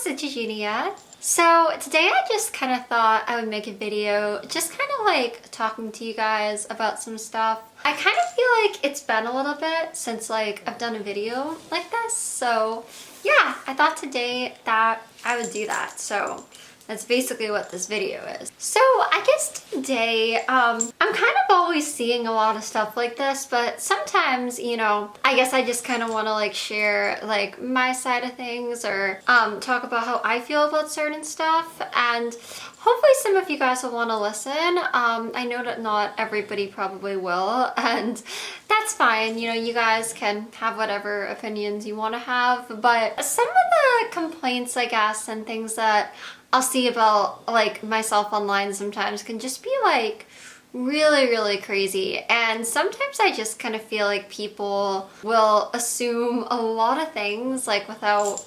it's Eugenia. So today I just kind of thought I would make a video just kind of like talking to you guys about some stuff. I kind of feel like it's been a little bit since like I've done a video like this. So yeah, I thought today that I would do that. So that's basically what this video is. So I guess today, I'm kind of always seeing a lot of stuff like this, but sometimes, you know, I guess I just kind of want to like share like my side of things or talk about how I feel about certain stuff, and hopefully some of you guys will want to listen. I know that not everybody probably will, and that's fine. You know, you guys can have whatever opinions you want to have, but some of the complaints, I guess, and things that I'll see about like myself online sometimes can just be like really crazy, and sometimes I just kind of feel like people will assume a lot of things like without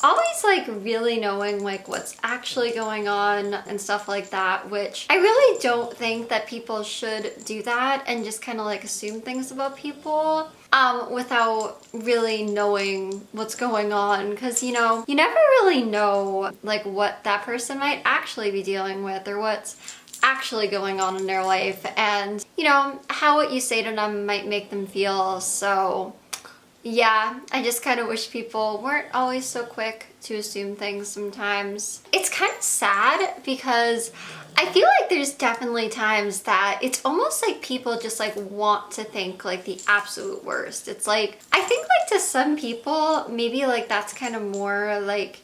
always like really knowing like what's actually going on and stuff like that, which I really don't think that people should do that and just kind of like assume things about people without really knowing what's going on, because you know, you never really know like what that person might actually be dealing with or what's actually going on in their life, and you know, how what you say to them might make them feel. So yeah, I just kind of wish people weren't always so quick to assume things sometimes. It's kind of sad because I feel like there's definitely times that it's almost like people just like want to think like the absolute worst. It's like, I think like to some people, maybe like that's kind of more like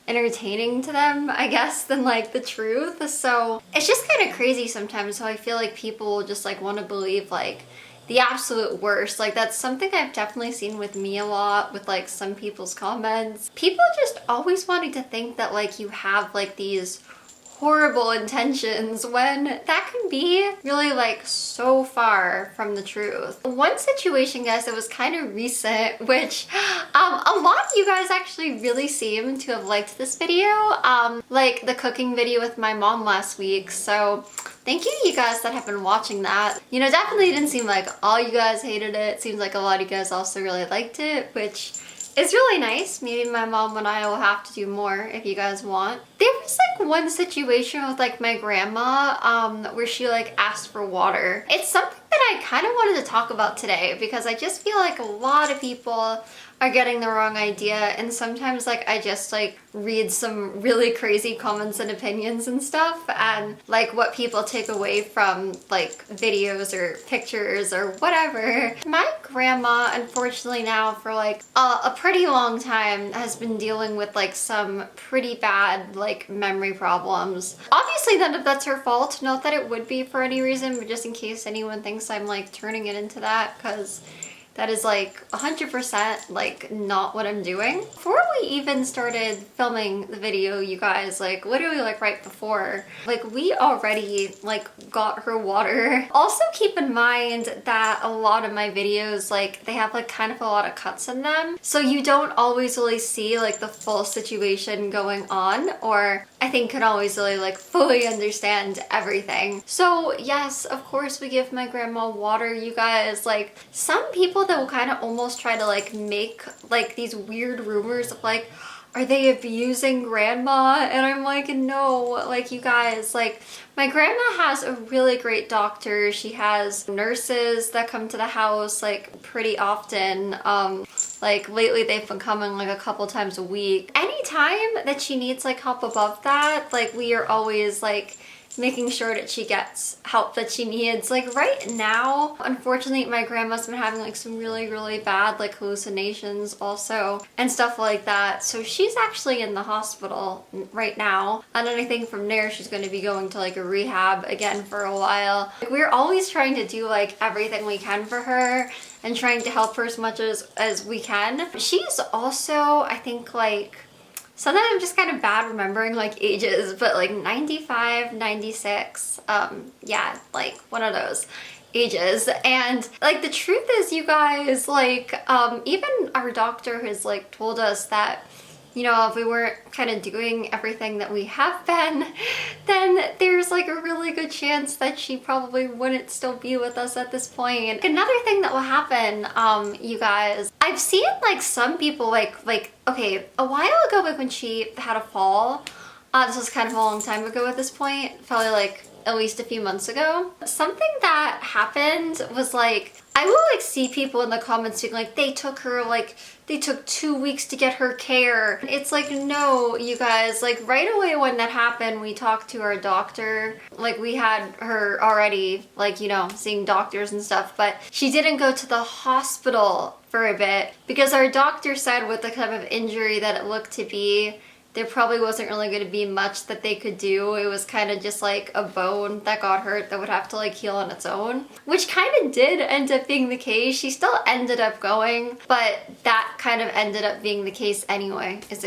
entertaining to them, I guess, than like the truth. So it's just kind of crazy sometimes how I feel like people just like want to believe like the absolute worst. Like that's something I've definitely seen with me a lot with like some people's comments. People just always wanting to think that like you have like these horrible intentions when that can be really like so far from the truth. One situation, guys, that was kind of recent, which a lot of you guys actually really seem to have liked this video, like the cooking video with my mom last week. So thank you to you guys that have been watching that. You know, definitely didn't seem like all you guys hated it. Seems like a lot of you guys also really liked it, which is really nice. Maybe my mom and I will have to do more if you guys want. There was like one situation with like my grandma where she like asked for water. It's something that I kind of wanted to talk about today because I just feel like a lot of people are getting the wrong idea, and sometimes like I just like read some really crazy comments and opinions and stuff, and like what people take away from like videos or pictures or whatever. My grandma, unfortunately now for like a pretty long time, has been dealing with like some pretty bad like memory problems. Obviously none of that's her fault, not that it would be for any reason, but just in case anyone thinks I'm like turning it into that, because that is like 100% like not what I'm doing. Before we even started filming the video, you guys, like literally like right before, like we already like got her water. Also keep in mind that a lot of my videos, like they have like kind of a lot of cuts in them. So you don't always really see like the full situation going on, or I think can always really like fully understand everything. So yes, of course we give my grandma water, you guys. Like some people that will kind of almost try to like make like these weird rumors of like, are they abusing grandma? And I'm like, no, like you guys, like my grandma has a really great doctor. She has nurses that come to the house like pretty often. Like lately they've been coming like a couple times a week. Anytime that she needs like help above that, like we are always like making sure that she gets help that she needs. Like right now, unfortunately, my grandma's been having like some really bad like hallucinations also and stuff like that. So she's actually in the hospital right now. And then I think from there, she's going to be going to like a rehab again for a while. Like, we're always trying to do like everything we can for her and trying to help her as much as we can. She's also, I think like, sometimes I'm just kind of bad remembering like ages, but like 95, 96, yeah, like one of those ages. And like the truth is, you guys, like even our doctor has like told us that you know, if we weren't kind of doing everything that we have been, then there's like a really good chance that she probably wouldn't still be with us at this point. Another thing that will happen, you guys, I've seen like some people like, okay, a while ago, like when she had a fall, this was kind of a long time ago at this point, probably like at least a few months ago. Something that happened was like, I will like see people in the comments being like, they took her, like, they took 2 weeks to get her care. It's like, no, you guys, like right away when that happened, we talked to our doctor. Like we had her already, like, you know, seeing doctors and stuff, but she didn't go to the hospital for a bit because our doctor said with the kind of injury that it looked to be, there probably wasn't really going to be much that they could do. It was kind of just like a bone that got hurt that would have to like heal on its own, which kind of did end up being the case. She still ended up going, but that kind of ended up being the case anyway. Is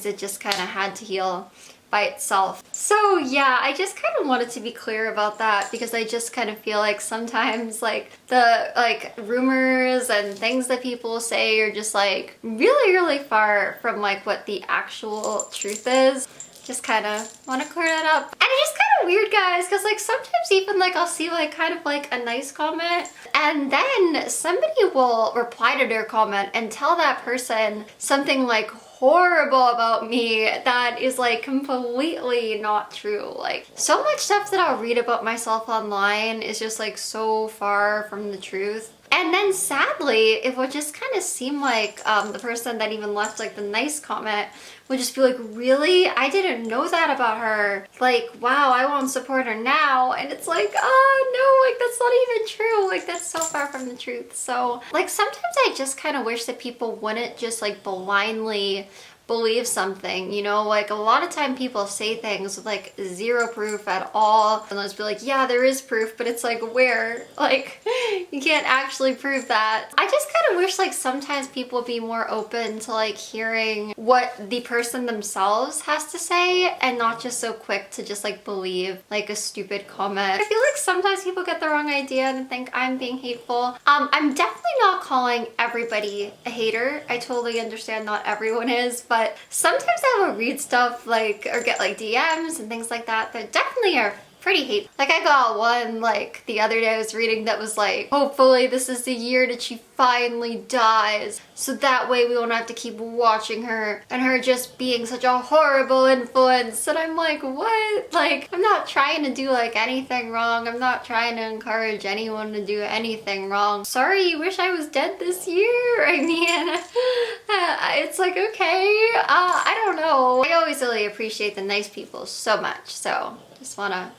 it just kind of had to heal by itself. So yeah, I just kind of wanted to be clear about that because I just kind of feel like sometimes like the like rumors and things that people say are just like really far from like what the actual truth is. Just kind of want to clear that up. And it's just kind of weird, guys, because like sometimes even like I'll see like kind of like a nice comment and then somebody will reply to their comment and tell that person something like horrible about me that is like completely not true. Like so much stuff that I'll read about myself online is just like so far from the truth. And then sadly, it would just kind of seem like the person that even left like the nice comment would just be like, really? I didn't know that about her. Like, wow, I won't support her now. And it's like, oh no, like that's not even true. Like that's so far from the truth. So like sometimes I just kind of wish that people wouldn't just like blindly believe something, you know, like a lot of time people say things with like zero proof at all and they'll just be like, yeah, there is proof, but it's like, where? Like you can't actually prove that. I just kind of wish like sometimes people be more open to like hearing what the person themselves has to say and not just so quick to just like believe like a stupid comment. I feel like sometimes people get the wrong idea and think I'm being hateful. I'm definitely not calling everybody a hater. I totally understand not everyone is, but sometimes I will read stuff like or get like DMs and things like that that definitely are pretty hateful. Like I got one like the other day I was reading that was like, hopefully this is the year that she finally dies so that way we won't have to keep watching her and her just being such a horrible influence. And I'm like, what? Like I'm not trying to do like anything wrong. I'm not trying to encourage anyone to do anything wrong. Sorry you wish I was dead this year. I mean it's like, okay, I don't know. I always really appreciate the nice people so much, so just wanna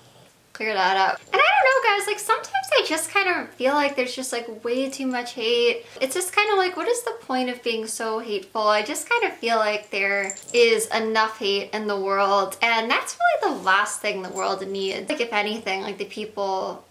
clear that up. And I don't know, guys, like sometimes I just kind of feel like there's just like way too much hate. It's just kind of like, what is the point of being so hateful? I just kind of feel like there is enough hate in the world and that's really the last thing the world needs. Like if anything, like the people,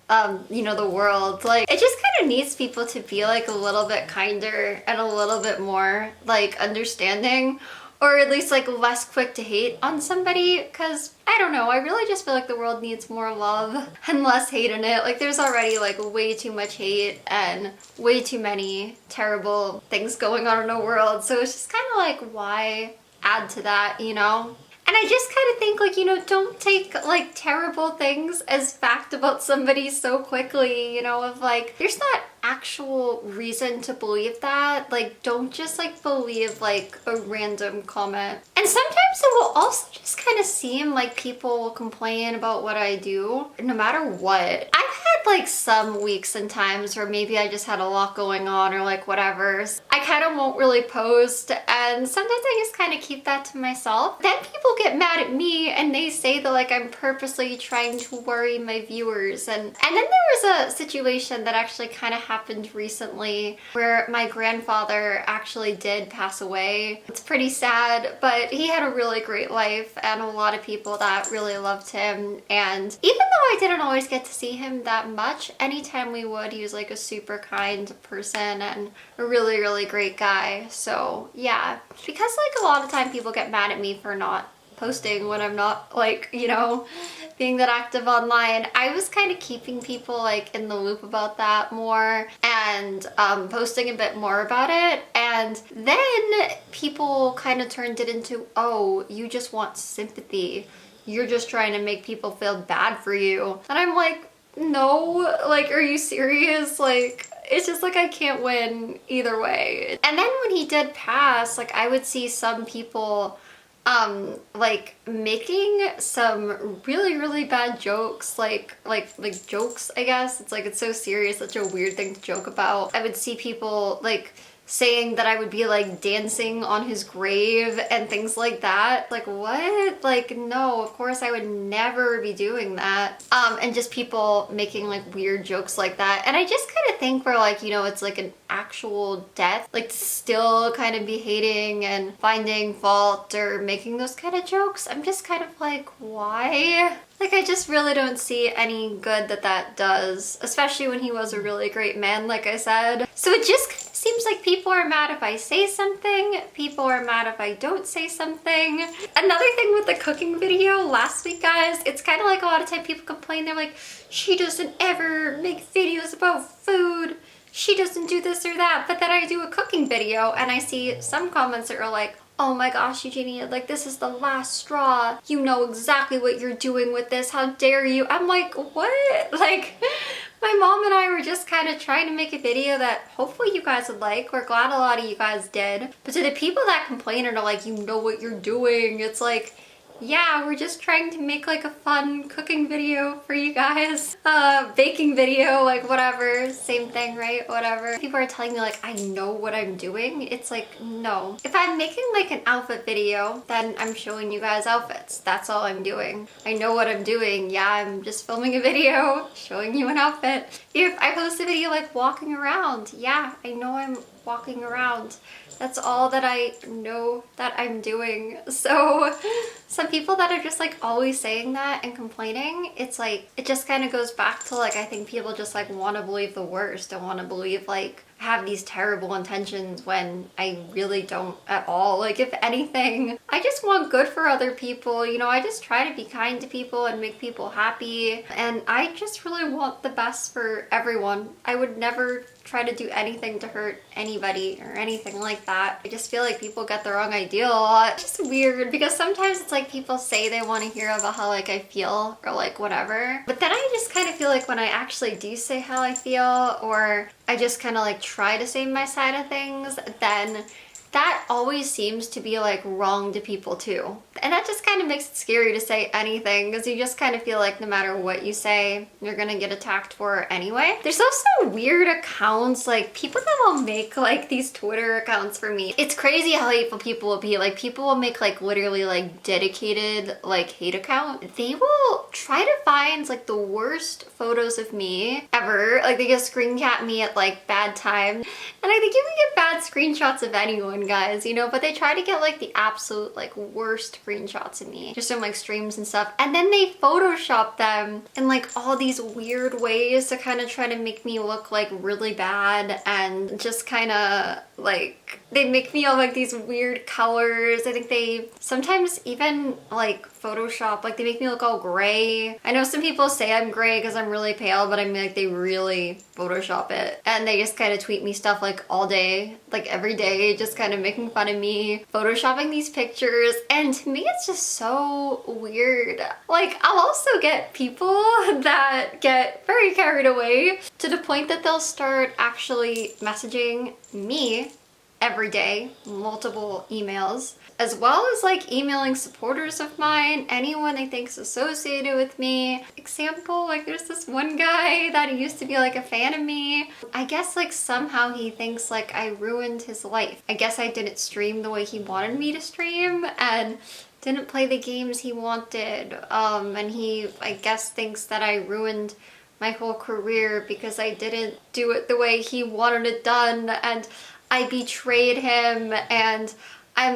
you know, the world, like it just kind of needs people to be like a little bit kinder and a little bit more like understanding, or at least like less quick to hate on somebody, because I don't know, I really just feel like the world needs more love and less hate in it. Like there's already like way too much hate and way too many terrible things going on in the world, so it's just kind of like, why add to that, you know? And I just kind of think like, you know, don't take like terrible things as fact about somebody so quickly, you know, of like, there's not actual reason to believe that. Like, don't just like believe like a random comment. And sometimes it will also just kind of seem like people will complain about what I do, no matter what. I've had like some weeks and times where maybe I just had a lot going on or like whatever. I kind of won't really post and sometimes I just kind of keep that to myself. Then people get mad at me and they say that like I'm purposely trying to worry my viewers. And then there was a situation that actually kind of happened recently where my grandfather actually did pass away. It's pretty sad, but he had a really great life and a lot of people that really loved him. And even though I didn't always get to see him that much, anytime we would, he was like a super kind person and a really great guy. So yeah, because like a lot of time people get mad at me for not posting when I'm not like, you know, being that active online. I was kind of keeping people like in the loop about that more and posting a bit more about it. And then people kind of turned it into, oh, you just want sympathy. You're just trying to make people feel bad for you. And I'm like, no, like, are you serious? Like, it's just like I can't win either way. And then when he did pass, like I would see some people like making some really bad jokes, like jokes, I guess. It's like, it's so serious, such a weird thing to joke about. I would see people like saying that I would be like dancing on his grave and things like that. Like, what? Like, no, of course I would never be doing that. And just people making like weird jokes like that. And I just kind of think we're like, you know, it's like an actual death, like to still kind of be hating and finding fault or making those kind of jokes. I'm just kind of like, why? Like, I just really don't see any good that that does, especially when he was a really great man, like I said. So it just kind of seems like people are mad if I say something, people are mad if I don't say something. Another thing with the cooking video last week, guys, it's kind of like a lot of time people complain, they're like, she doesn't ever make videos about food, she doesn't do this or that. But then I do a cooking video and I see some comments that are like, oh my gosh, Eugenia, like this is the last straw. You know exactly what you're doing with this. How dare you? I'm like, what? Like, my mom and I were just kind of trying to make a video that hopefully you guys would like. We're glad a lot of you guys did. But to the people that complain and are like, you know what you're doing, it's like, yeah, we're just trying to make like a fun cooking video for you guys. Baking video, like whatever, same thing, right? Whatever. People are telling me like, I know what I'm doing. It's like, no. If I'm making like an outfit video, then I'm showing you guys outfits. That's all I'm doing. I know what I'm doing. Yeah, I'm just filming a video, showing you an outfit. If I post a video like walking around, yeah, I know I'm walking around. That's all that I know that I'm doing. So some people that are just like always saying that and complaining, it's like, it just kind of goes back to like, I think people just like want to believe the worst and want to believe like I have these terrible intentions when I really don't at all. Like, if anything, I just want good for other people. You know, I just try to be kind to people and make people happy. And I just really want the best for everyone. I would never try to do anything to hurt anybody or anything like that. I just feel like people get the wrong idea a lot. It's just weird because sometimes it's like people say they want to hear about how like I feel or like whatever. But then I just kind of feel like when I actually do say how I feel, or I just kind of like try to say my side of things, then that always seems to be like wrong to people too. And that just kind of makes it scary to say anything, because you just kind of feel like no matter what you say, you're gonna get attacked for it anyway. There's also weird accounts, like people that will make like these Twitter accounts for me. It's crazy how hateful people will be. Like, people will make like literally like dedicated like hate account. They will try to find like the worst photos of me ever. Like, they just screen cap me at like bad time. And I think you can get bad screenshots of anyone, guys, you know, but they try to get like the absolute like worst screenshots of me just from like streams and stuff, and then they Photoshop them in like all these weird ways to kind of try to make me look like really bad, and just kind of like they make me all like these weird colors. I think they sometimes even like Photoshop, like they make me look all gray. I know some people say I'm gray because I'm really pale, but I mean like they really Photoshop it, and they just kind of tweet me stuff like all day, like every day, just kind of making fun of me, photoshopping these pictures. And to me it's just so weird. Like, I'll also get people that get very carried away to the point that they'll start actually messaging me every day, multiple emails, as well as like emailing supporters of mine, anyone they think's associated with me. Example, like there's this one guy that used to be like a fan of me. I guess like somehow he thinks like I ruined his life. I guess I didn't stream the way he wanted me to stream and didn't play the games he wanted. And he, I guess, thinks that I ruined my whole career because I didn't do it the way he wanted it done, and I betrayed him, and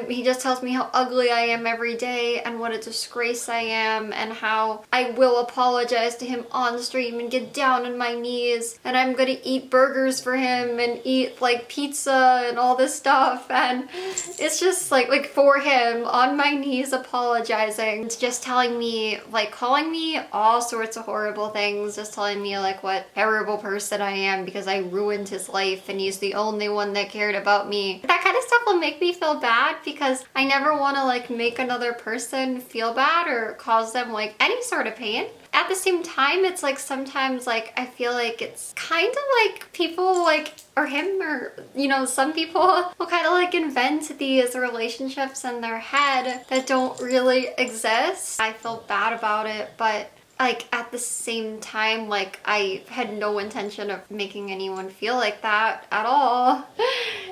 he just tells me how ugly I am every day and what a disgrace I am, and how I will apologize to him on stream and get down on my knees, and I'm gonna eat burgers for him and eat like pizza and all this stuff, and it's just like for him on my knees apologizing. It's just telling me, like, calling me all sorts of horrible things, just telling me like what terrible person I am because I ruined his life and he's the only one that cared about me. That kind of stuff will make me feel bad because I never want to like make another person feel bad or cause them like any sort of pain. At the same time, it's like sometimes like I feel like it's kind of like people like, or him, or you know, some people will kind of like invent these relationships in their head that don't really exist. I feel bad about it, but like at the same time, like I had no intention of making anyone feel like that at all.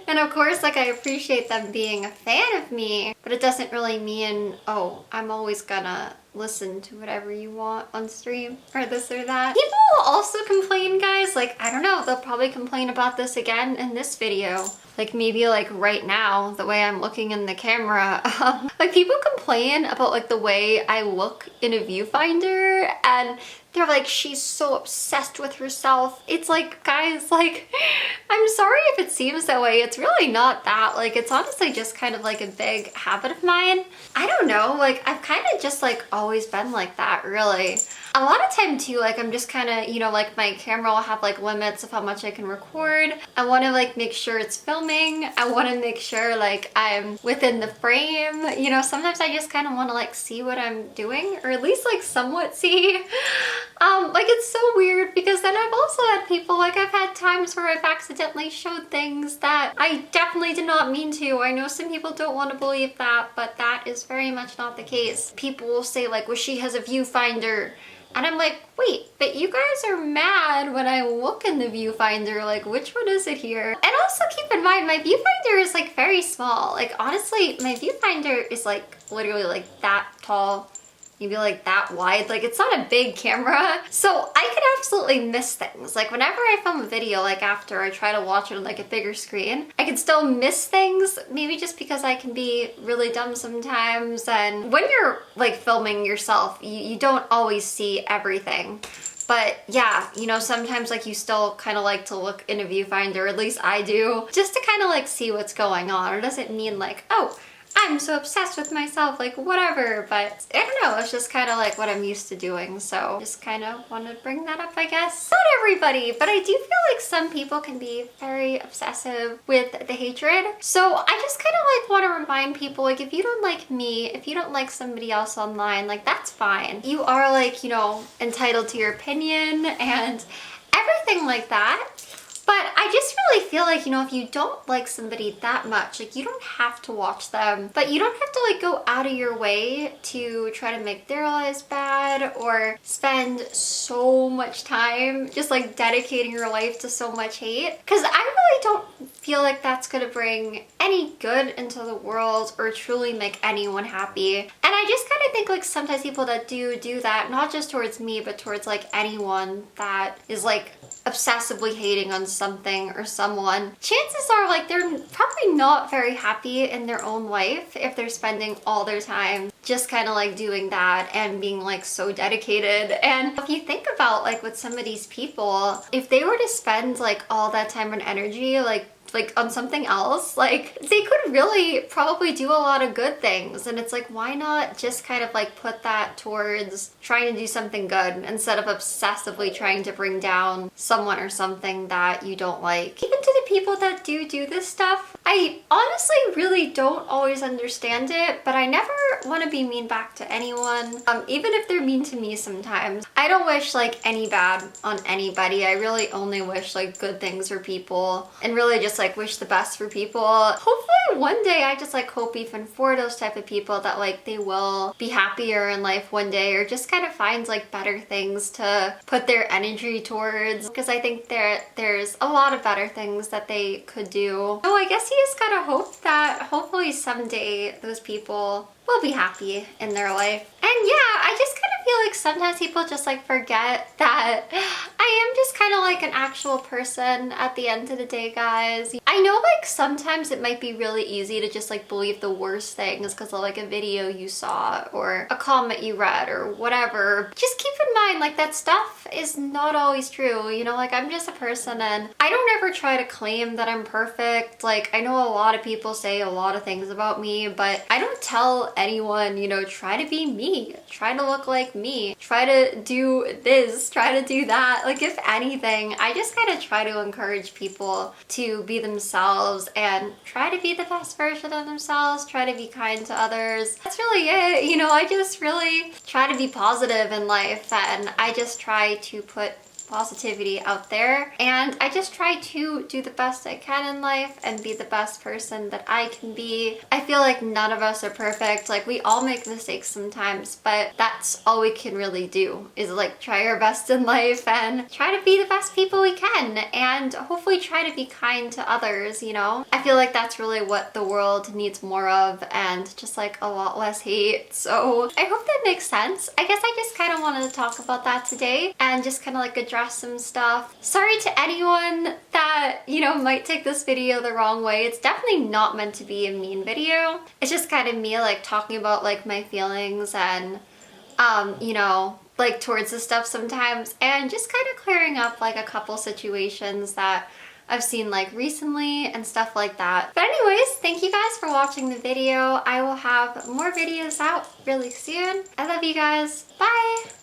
And of course, like I appreciate them being a fan of me, but it doesn't really mean, oh, I'm always gonna listen to whatever you want on stream or this or that. People will also complain, guys, like I don't know, they'll probably complain about this again in this video. Like maybe like right now, the way I'm looking in the camera, like people complain about like the way I look in a viewfinder, and they're like, she's so obsessed with herself. It's like, guys, like, I'm sorry if it seems that way. It's really not that. Like, it's honestly just kind of like a big habit of mine. I don't know, like, I've kind of just like always been like that, really. A lot of time too, like I'm just kind of, you know, like my camera will have like limits of how much I can record. I want to like make sure it's filming. I want to make sure like I'm within the frame. You know, sometimes I just kind of want to like see what I'm doing, or at least like somewhat see. Like it's so weird because then I've also had people, like I've had times where I've accidentally showed things that I definitely did not mean to. I know some people don't want to believe that, but that is very much not the case. People will say like, well, she has a viewfinder. And I'm like, wait, but you guys are mad when I look in the viewfinder, like which one is it here? And also keep in mind, my viewfinder is like very small. Like honestly, my viewfinder is like literally like that tall, maybe like that wide. Like it's not a big camera. So I could absolutely miss things. Like whenever I film a video, like after I try to watch it on like a bigger screen, I can still miss things, maybe just because I can be really dumb sometimes. And when you're like filming yourself, you don't always see everything. But yeah, you know, sometimes like you still kind of like to look in a viewfinder, at least I do, just to kind of like see what's going on. It doesn't mean like, oh, I'm so obsessed with myself, like whatever, but I don't know, it's just kind of like what I'm used to doing, so just kind of wanted to bring that up, I guess. Not everybody, but I do feel like some people can be very obsessive with the hatred. So I just kind of like want to remind people, like if you don't like me, if you don't like somebody else online, like that's fine. You are like, you know, entitled to your opinion and everything like that. But I just really feel like, you know, if you don't like somebody that much, like you don't have to watch them, but you don't have to like go out of your way to try to make their lives bad or spend so much time just like dedicating your life to so much hate. Because I really don't feel like that's gonna bring any good into the world or truly make anyone happy. And I just kind of think like sometimes people that do that, not just towards me, but towards like anyone that is like obsessively hating on something or someone, chances are like they're probably not very happy in their own life if they're spending all their time just kind of like doing that and being like so dedicated. And if you think about like with some of these people, if they were to spend like all that time and energy like on something else, like they could really probably do a lot of good things. And it's like, why not just kind of like put that towards trying to do something good instead of obsessively trying to bring down someone or something that you don't like. Even to the people that do this stuff, I honestly really don't always understand it, but I never want to be mean back to anyone, even if they're mean to me sometimes. I don't wish like any bad on anybody. I really only wish like good things for people and really just like wish the best for people. Hopefully one day, I just like hope even for those type of people that like they will be happier in life one day, or just kind of find like better things to put their energy towards, because I think there's a lot of better things that they could do. So I guess you just gotta hope that hopefully someday those people will be happy in their life. And yeah, I just kind of feel like sometimes people just like forget that I am just kind of like an actual person at the end of the day, guys. I I know like sometimes it might be really easy to just like believe the worst things because of like a video you saw or a comment you read or whatever. Just keep in mind like that stuff is not always true, you know, like I'm just a person and I don't ever try to claim that I'm perfect. Like I know a lot of people say a lot of things about me, but I don't tell anyone, you know, try to be me, try to look like me, try to do this, try to do that. Like if anything, I just kind of try to encourage people to be themselves and try to be the best version of themselves, try to be kind to others. That's really it. You know, I just really try to be positive in life and I just try to put positivity out there and I just try to do the best I can in life and be the best person that I can be. I feel like none of us are perfect. Like we all make mistakes sometimes, but that's all we can really do is like try our best in life and try to be the best people we can and hopefully try to be kind to others, you know? I feel like that's really what the world needs more of and just like a lot less hate. So I hope that makes sense. I guess I just kind of wanted to talk about that today and just kind of like address some stuff. Sorry to anyone that, you know, might take this video the wrong way. It's definitely not meant to be a mean video. It's just kind of me like talking about like my feelings and you know, like towards this stuff sometimes and just kind of clearing up like a couple situations that I've seen like recently and stuff like that. But anyways, thank you guys for watching the video. I will have more videos out really soon. I love you guys. Bye!